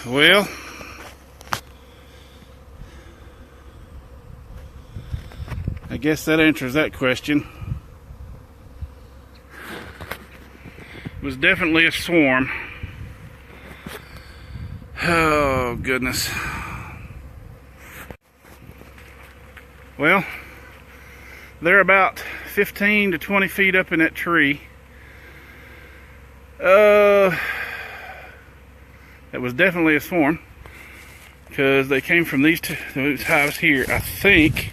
Well, I guess that answers that question. It was definitely a swarm. Oh, goodness. Well, they're about 15 to 20 feet up in that tree. It was definitely a swarm because they came from these hives here. I think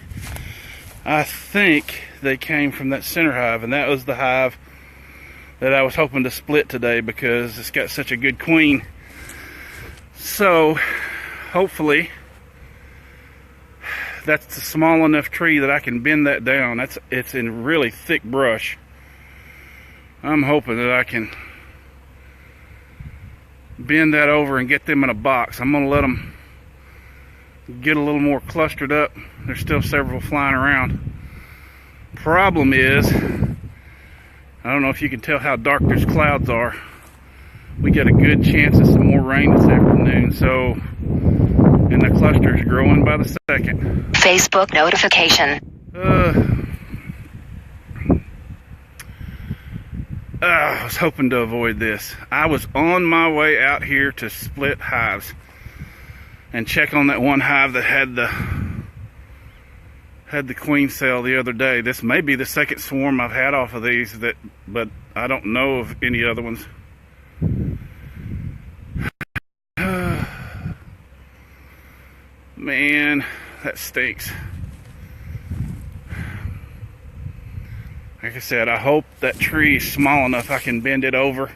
they came from that center hive, and that was the hive that I was hoping to split today because it's got such a good queen. So hopefully that's a small enough tree that I can bend that down. It's in really thick brush. I'm hoping that I can bend that over and get them in a box. I'm going to let them get a little more clustered up. There's still several flying around. Problem is, I don't know if you can tell how dark those clouds are. We got a good chance of some more rain this afternoon, so, and the cluster's growing by the second. Facebook notification. I was hoping to avoid this. I was on my way out here to split hives and check on that one hive that had the queen cell the other day. This may be the second swarm I've had off of these, but I don't know of any other ones. Man, that stinks. Like I said, I hope that tree is small enough I can bend it over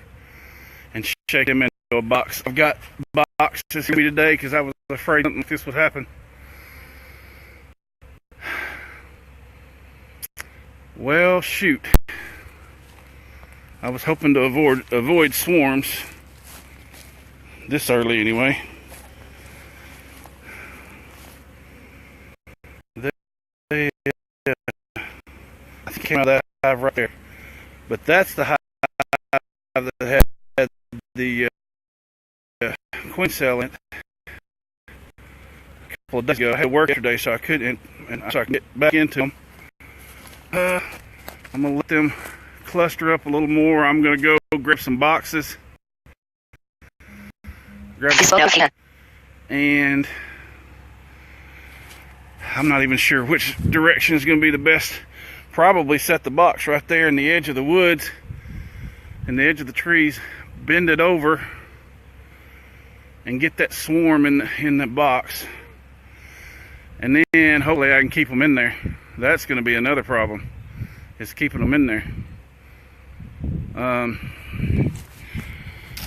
and shake them into a box. I've got boxes with me today because I was afraid something like this would happen. Well, shoot. I was hoping to avoid swarms this early anyway. I think came out of that hive right there, but that's the hive that had the queen cell in it a couple of days ago. I had work yesterday, so I couldn't, so I can get back into them. I'm gonna let them cluster up a little more. I'm gonna go grab some boxes, and I'm not even sure which direction is gonna be the best. Probably set the box right there in the edge of the woods, in the edge of the trees, bend it over, and get that swarm in the box, and then hopefully I can keep them in there. That's going to be another problem, is keeping them in there.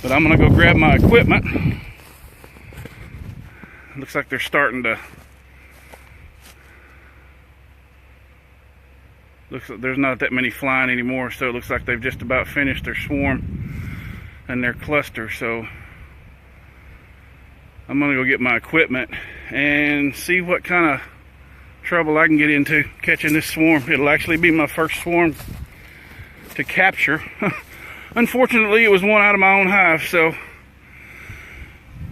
But I'm going to go grab my equipment. Looks like they're starting to. Looks like there's not that many flying anymore, so it looks like they've just about finished their swarm and their cluster. So I'm gonna go get my equipment and see what kind of trouble I can get into catching this swarm. It'll actually be my first swarm to capture. Unfortunately, it was one out of my own hive, so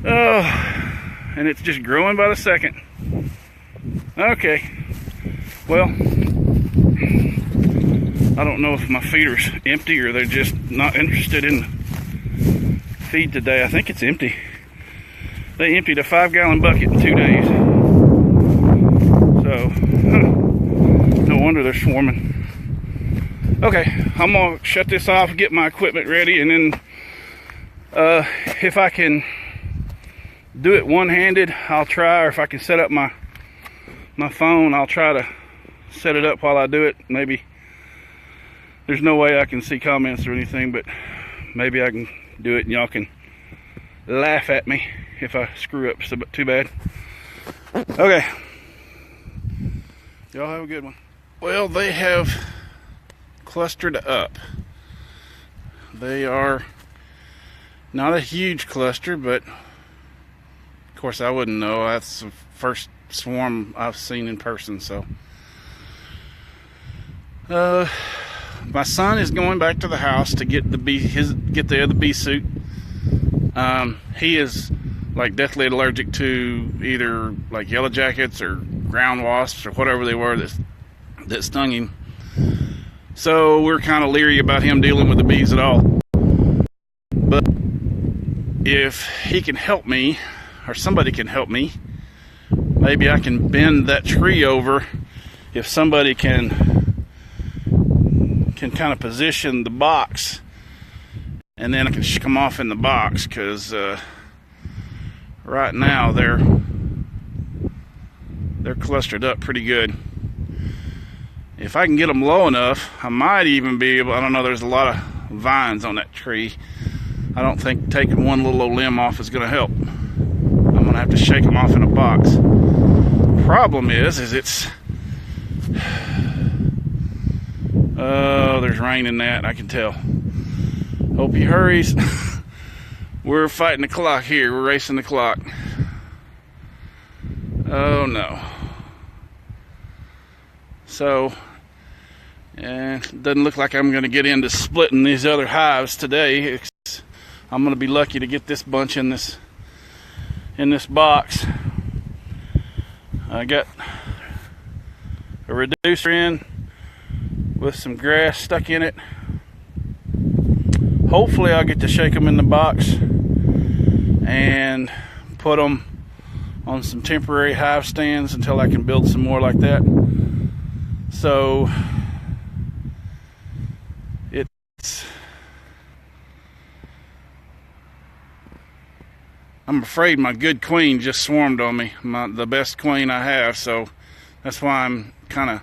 and it's just growing by the second. Okay, well, I don't know if my feeder's empty or they're just not interested in feed today. I think it's empty. They emptied a 5-gallon bucket in 2 days. So, no wonder they're swarming. Okay, I'm going to shut this off, get my equipment ready, and then if I can do it one-handed, I'll try, or if I can set up my phone, I'll try to set it up while I do it. Maybe there's no way I can see comments or anything, but maybe I can do it and y'all can laugh at me if I screw up too bad. Okay, y'all have a good one. Well, they have clustered up. They are not a huge cluster, but of course I wouldn't know. That's the first swarm I've seen in person. So my son is going back to the house to get the other bee suit. He is like deathly allergic to either like yellow jackets or ground wasps or whatever they were that stung him. So we're kind of leery about him dealing with the bees at all. But if he can help me, or somebody can help me, maybe I can bend that tree over. If somebody can kind of position the box, and then I can come off in the box, because right now they're clustered up pretty good. If I can get them low enough, I might even be able, I don't know, there's a lot of vines on that tree. I don't think taking one little old limb off is going to help. I'm going to have to shake them off in a box. Problem is it's, oh, there's rain in that, I can tell. Hope he hurries. We're fighting the clock here. We're racing the clock. Oh no. So, it doesn't look like I'm going to get into splitting these other hives today. I'm going to be lucky to get this bunch in this box. I got a reducer in with some grass stuck in it. Hopefully I'll get to shake them in the box and put them on some temporary hive stands until I can build some more like that. So I'm afraid my good queen just swarmed on me, the best queen I have, so that's why I'm kind of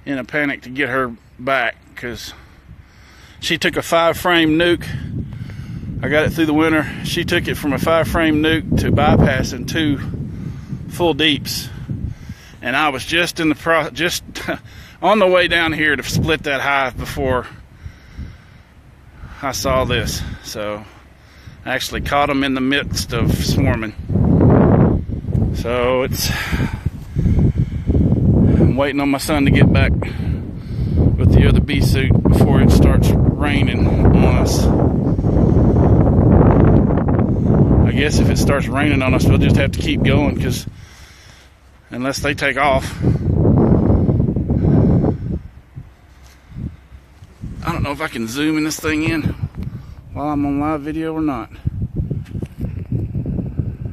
in a panic to get her back, because she took a 5-frame nuke. I got it through the winter. She took it from a 5-frame nuke to bypassing 2 full deeps, and I was just in the just on the way down here to split that hive before I saw this. So I actually caught them in the midst of swarming. So I'm waiting on my son to get back with the other bee suit before it starts raining on us. I guess if it starts raining on us, we'll just have to keep going, because unless they take off. I don't know if I can zoom in this thing in while I'm on live video or not.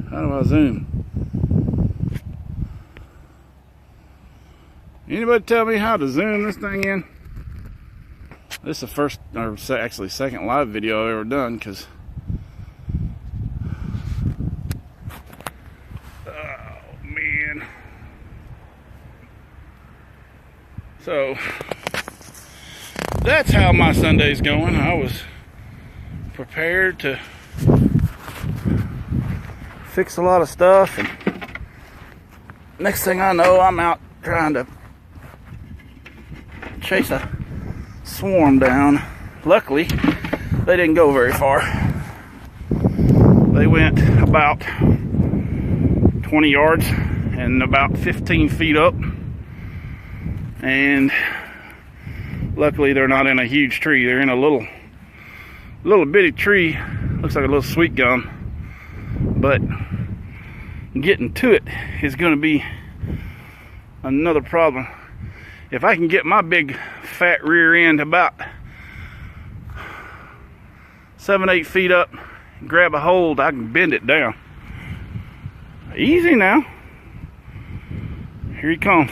How do I zoom? Anybody tell me how to zoom this thing in? This is the first, or actually second live video I've ever done, because oh man. So that's how my Sunday's going. I was prepared to fix a lot of stuff, and next thing I know, I'm out trying to chase a swarm down. Luckily, they didn't go very far. They went about 20 yards and about 15 feet up, and luckily they're not in a huge tree. They're in a little bitty tree. Looks like a little sweet gum, but getting to it is going to be another problem. If I can get my big fat rear end about 7-8 feet up, grab a hold, I can bend it down. Easy now. Here he comes.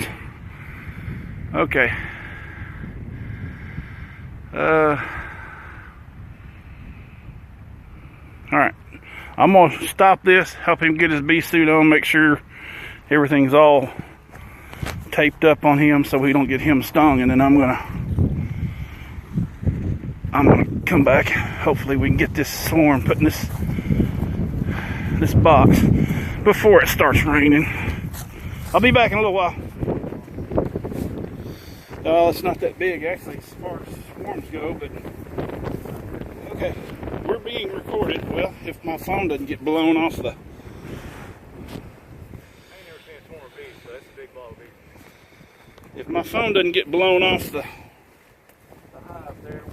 Okay. Alright. I'm going to stop this, help him get his bee suit on, make sure everything's all taped up on him so we don't get him stung, and then I'm gonna come back. Hopefully we can get this swarm put in this box before it starts raining. I'll be back in a little while. Oh, it's not that big actually as far as swarms go, but okay, we're being recorded. Well, if my phone doesn't get blown off the if my phone doesn't get blown off the hive there,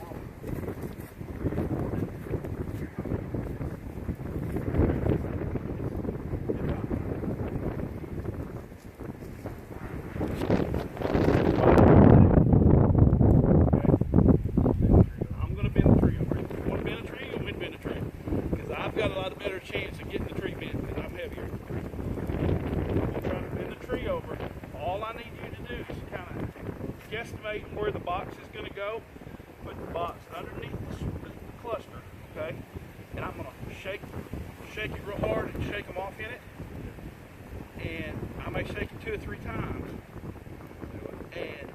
go, put the box underneath the cluster, okay? And I'm gonna shake it real hard and shake them off in it. And I may shake it 2 or 3 times. And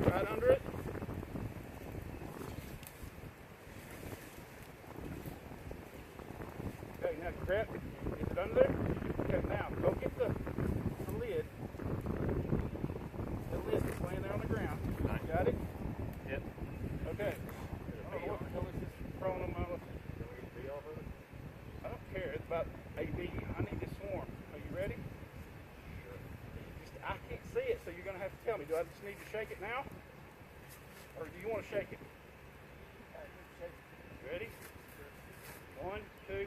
right under it. Okay, now grab it. Is it under there? Okay, now go get the lid. The lid is laying there on the ground. Got it? Yep. Okay. I don't know what the hell is this throwing on my list. I don't care. It's about AB. I need this swarm. Are you ready? I can't see it, so you're going to have to tell me. Do I just need to shake it now? Or do you want to shake it? You ready? 1, 2.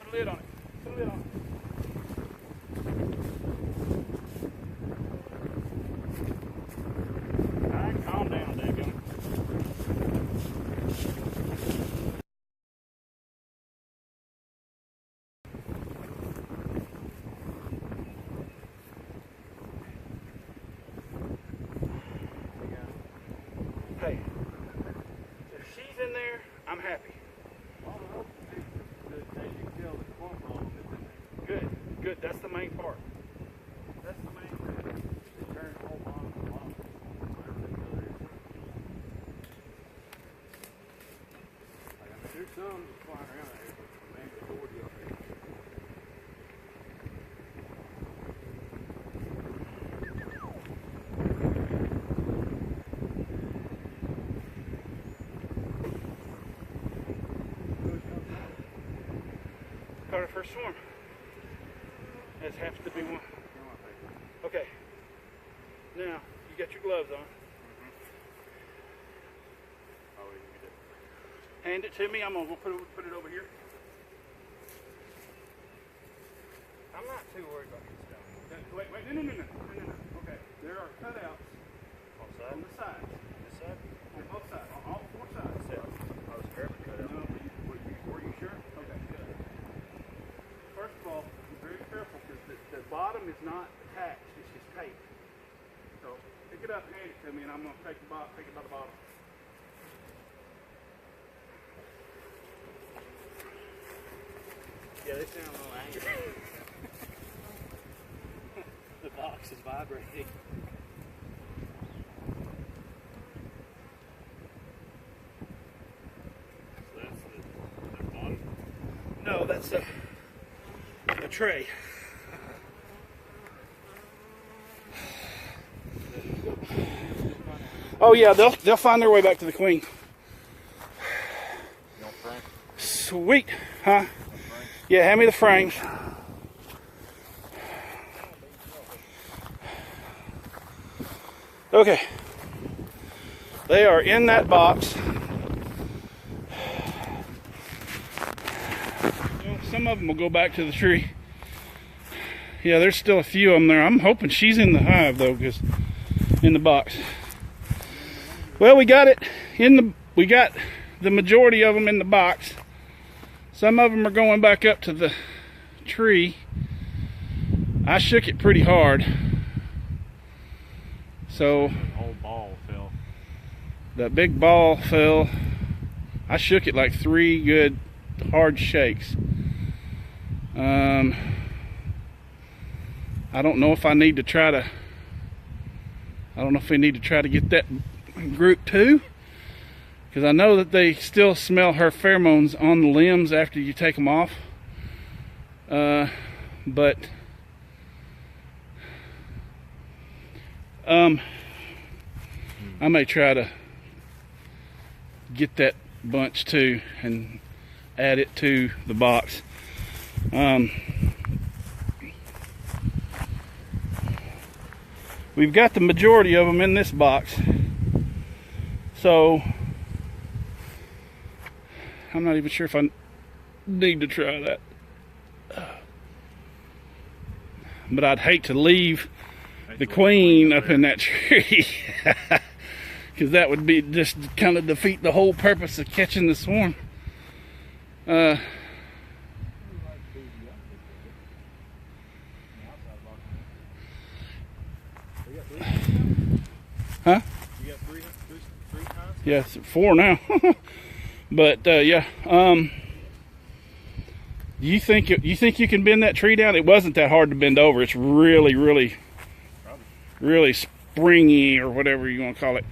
Put a lid on it. Put a lid on it. Alright, calm down, daggum. Hey, if she's in there, I'm happy. Good, good. That's the main part. That's the main thing. There's some flying around there, but the main majority of it. Caught our first swarm. This happens to be one. Okay. Now, you got your gloves on. Hand it to me. I'm gonna put it over here. I'm not too worried about this stuff. Wait, no. Okay. There are cutouts on the sides. This side? On both sides. On all 4 sides. I was careful cut out. No, were you sure? Okay, good. First of all, be very careful because the bottom is not attached. It's just tape. So pick it up and hand it to me, and I'm gonna take it by the bottom. Yeah, they sound a little angry. The box is vibrating. So that's the bottom? No, that's a tray. Oh yeah, they'll find their way back to the queen. You want frame? Sweet, huh? Yeah, hand me the frames. Okay, they are in that box. Some of them will go back to the tree. Yeah, there's still a few of them there. I'm hoping she's in the hive though, because in the box. Well, we got it in the. We got the majority of them in the box. Some of them are going back up to the tree. I shook it pretty hard. So The whole ball fell. that big ball fell. I shook it like 3 good hard shakes. I don't know if I need to try to. I don't know if we need to try to get that group too, because I know that they still smell her pheromones on the limbs after you take them off. But I may try to get that bunch too and add it to the box. We've got the majority of them in this box, so I'm not even sure if I need to try that. But I'd hate to leave the queen up in that tree, because that would be just kind of defeat the whole purpose of catching the swarm. Huh? You got three times? Yeah, it's 4 now. But yeah, you think you can bend that tree down? It wasn't that hard to bend over. It's really springy, or whatever you want to call it.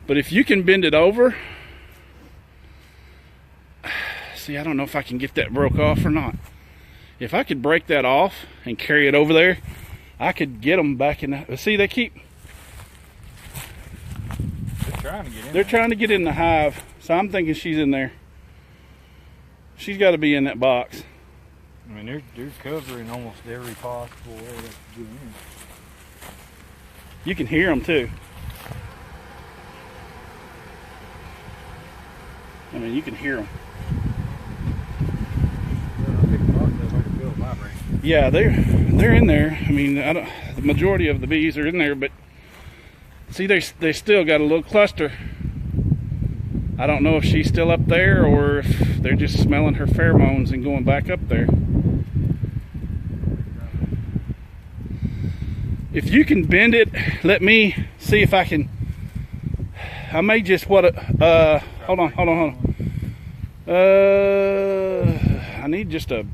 But if you can bend it over, see, I don't know if I can get that broke off or not. If I could break that off and carry it over there, I could get them back in the. See, they keep. They're trying to get in the hive, so I'm thinking she's in there. She's got to be in that box. I mean, they're covering almost every possible way to get in. You can hear them too. I mean, you can hear them. Yeah, they're in there. I mean, the majority of the bees are in there, but see, they still got a little cluster. I don't know if she's still up there or if they're just smelling her pheromones and going back up there. If you can bend it, let me see if I can. I may just hold on. I need just a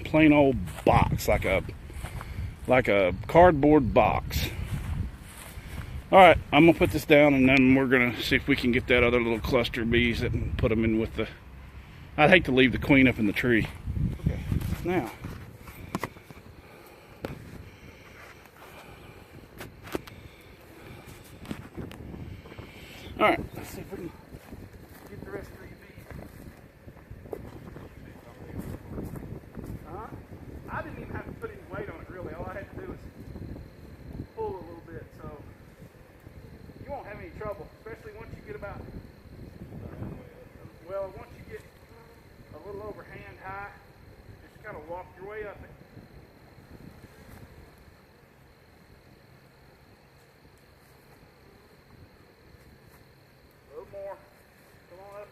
plain old box, like a cardboard box. All right, I'm gonna put this down, and then we're gonna see if we can get that other little cluster of bees and put them in with the. I'd hate to leave the queen up in the tree. Okay. Now. All right, let's see if we can get the rest of these bees. I didn't even have to put any weight on it, really. All I had to do was pull a little bit, so you won't have any trouble, especially once you get about, well, once you get a little over hand high, just kind of walk your way up it. A little more. Come on up.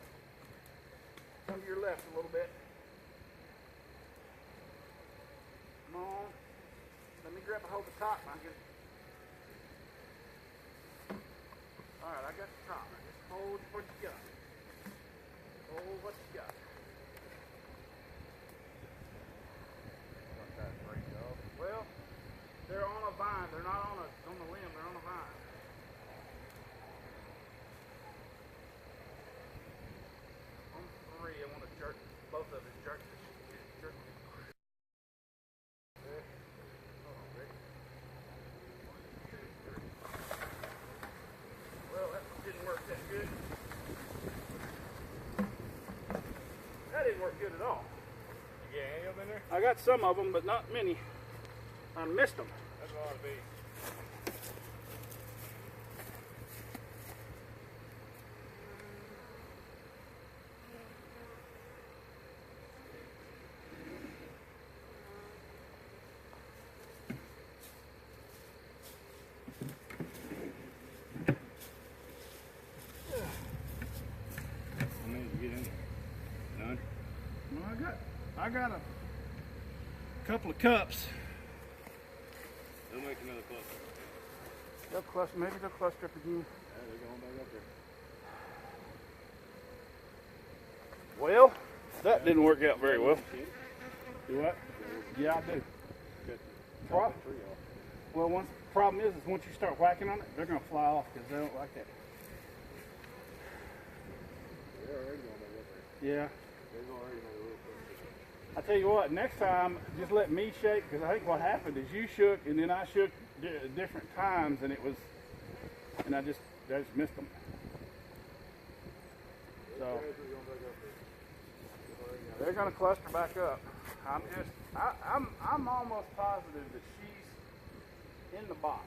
Come to your left a little bit. Come on. Let me grab a hold of the top. Alright, I got the top. Now just hold what you got. Hold what you got. Well, they're on a vine. They're not on the limb. They're on a vine. On 3, I want to jerk both of it. Jerk this. Jerk. Hold on, ready? 1, 2, 3. Well, that was work good at all. You get any of them in there? I got some of them, but not many. I missed them. That's a lot of bees. How many did you get in there? None? Well, I got a couple of cups. They'll make another cluster. They'll cluster, maybe they'll cluster up again. Yeah, they're going back up there. Well, that didn't work out very well. Do what? Yeah, I do. Chop the tree off. Well, problem is once you start whacking on it, they're going to fly off because they don't like that. They're already going back up there. Yeah. They've already made a little cluster. I tell you what, next time, just let me shake, because I think what happened is you shook, and then I shook at different times, and I just missed them. So they're going to cluster back up. I'm almost positive that she's in the box.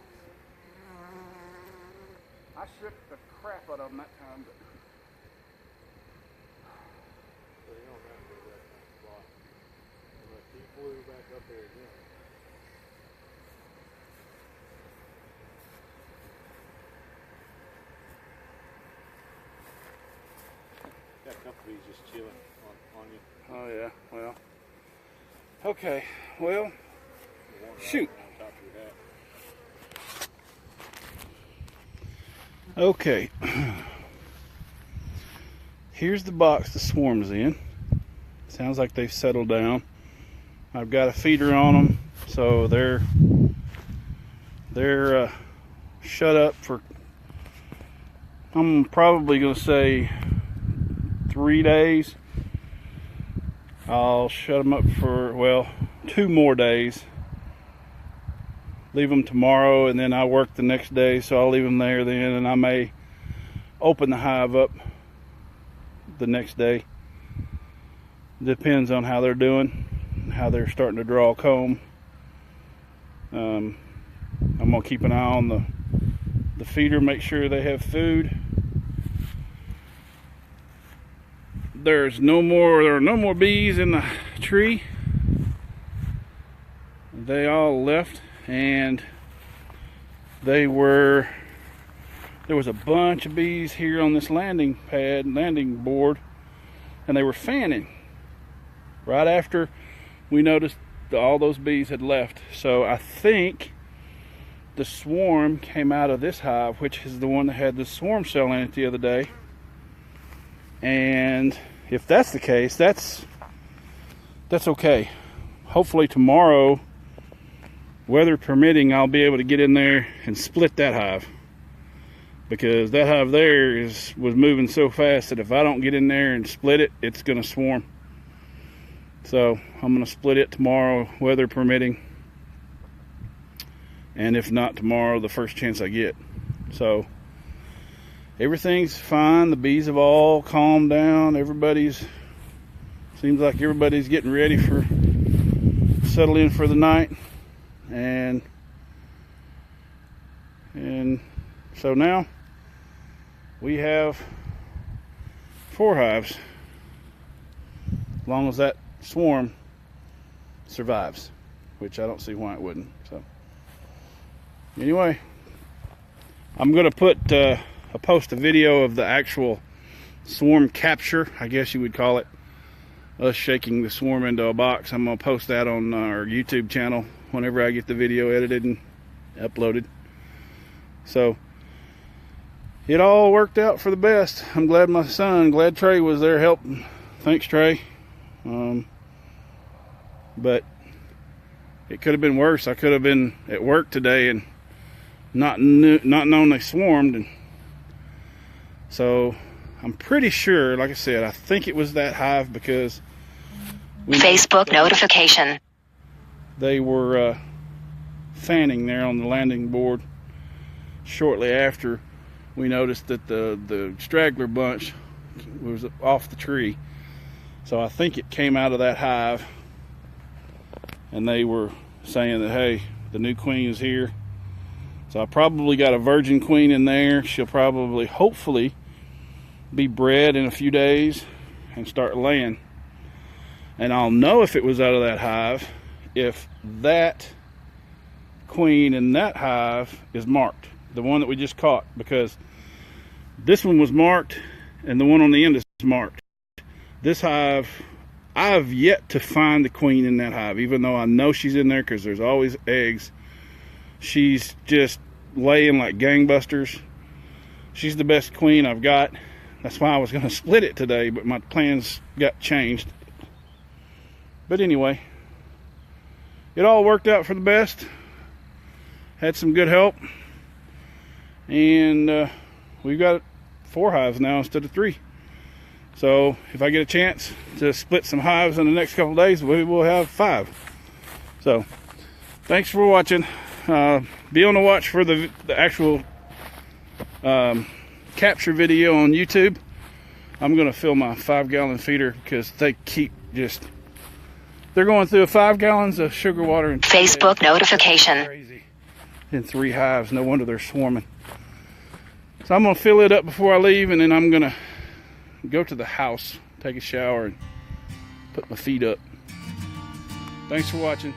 I shook the crap out of them that time, but. So you don't have to do that kind of spot. Unless he flew back up there again. Got a couple of bees just chilling on you. Oh yeah, well. Okay, well, shoot. On top of your hat. Okay. Here's the box the swarm's in. Sounds like they've settled down. I've got a feeder on them, so they're shut up for, I'm probably going to say 3 days. I'll shut them up for, well, 2 more days. Leave them tomorrow, and then I work the next day, so I'll leave them there then, and I may open the hive up the next day. Depends on how they're doing, how they're starting to draw comb. I'm gonna keep an eye on the feeder, make sure they have food. There are no more bees in the tree. They all left, and there was a bunch of bees here on this landing board, and they were fanning right after we noticed that all those bees had left. So I think the swarm came out of this hive, which is the one that had the swarm cell in it the other day. And if that's the case, that's okay. Hopefully tomorrow, weather permitting, I'll be able to get in there and split that hive, because that hive there was moving so fast that if I don't get in there and split it, it's going to swarm. So I'm going to split it tomorrow, weather permitting, and if not tomorrow, the first chance I get. So everything's fine. The bees have all calmed down. Seems like everybody's getting ready for settle in for the night, and so now we have 4 hives, as long as that swarm survives, which I don't see why it wouldn't. So anyway, I'm gonna post a video of the actual swarm capture, I guess you would call it, us shaking the swarm into a box. I'm gonna post that on our YouTube channel whenever I get the video edited and uploaded. So it all worked out for the best. I'm glad glad Trey was there helping. Thanks, Trey. But it could have been worse. I could have been at work today and not known they swarmed. And so I'm pretty sure, like I said, I think it was that hive, because Facebook notification. They were fanning there on the landing board shortly after we noticed that the straggler bunch was off the tree. So I think it came out of that hive, and they were saying that, hey, the new queen is here. So I probably got a virgin queen in there. She'll probably, hopefully, be bred in a few days and start laying. And I'll know if it was out of that hive if that queen in that hive is marked, the one that we just caught, because this one was marked and the one on the end is marked. This hive, I've yet to find the queen in that hive, even though I know she's in there because there's always eggs. She's just laying like gangbusters. She's the best queen I've got. That's why I was going to split it today, but my plans got changed. But anyway, it all worked out for the best. Had some good help, and we've got 4 hives now instead of 3. So if I get a chance to split some hives in the next couple of days, we will have 5. So thanks for watching. Be on the watch for the actual capture video on YouTube. I'm going to fill my 5-gallon feeder because they keep just, they're going through 5 gallons of sugar water and Facebook notification. Crazy. In 3 hives. No wonder they're swarming. So I'm going to fill it up before I leave, and then I'm going to go to the house, take a shower, and put my feet up. Thanks for watching.